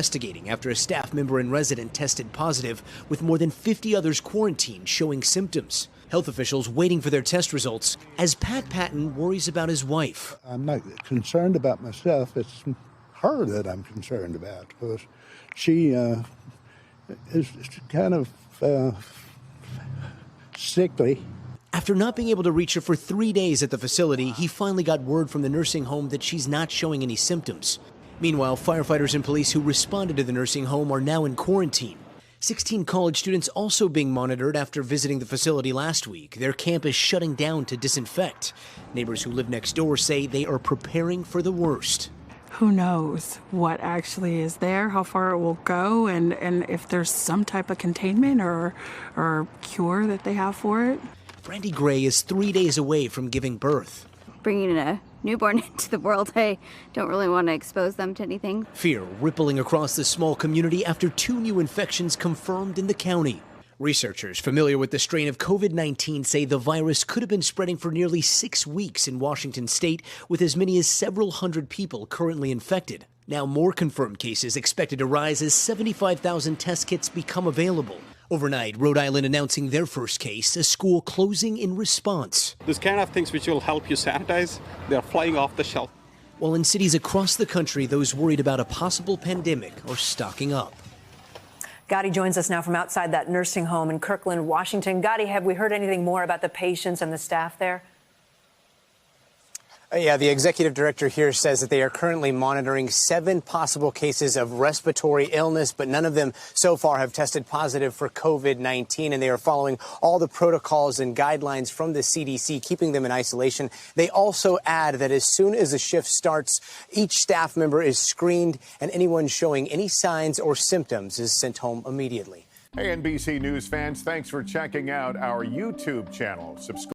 investigating after a staff member and resident tested positive, with more than 50 others quarantined showing symptoms. Health officials waiting for their test results as Pat Patton worries about his wife. I'm not concerned about myself. It's her that I'm concerned about, because she is kind of sickly. After not being able to reach her for 3 days at the facility, he finally got word from the nursing home that she's not showing any symptoms. Meanwhile, firefighters and police who responded to the nursing home are now in quarantine. 16 college students also being monitored after visiting the facility last week. Their campus shutting down to disinfect. Neighbors who live next door say they are preparing for the worst. Who knows what actually is there, how far it will go, and if there's some type of containment or cure that they have for it. Brandy Gray is 3 days away from giving birth. Bringing a newborn into the world, I don't really want to expose them to anything. Fear rippling across the small community after 2 new infections confirmed in the county. Researchers familiar with the strain of COVID-19 say the virus could have been spreading for nearly 6 weeks in Washington state, with as many as several hundred people currently infected. Now more confirmed cases expected to rise as 75,000 test kits become available. Overnight, Rhode Island announcing their first case, a school closing in response. This kind of things which will help you sanitize, they're flying off the shelf. While in cities across the country, those worried about a possible pandemic are stocking up. Gotti joins us now from outside that nursing home in Kirkland, Washington. Gotti, have we heard anything more about the patients and the staff there? Yeah, the executive director here says that they are currently monitoring 7 possible cases of respiratory illness, but none of them so far have tested positive for COVID-19, and they are following all the protocols and guidelines from the CDC, keeping them in isolation. They also add that as soon as the shift starts, each staff member is screened, and anyone showing any signs or symptoms is sent home immediately. Hey, NBC News fans, thanks for checking out our YouTube channel. Subscribe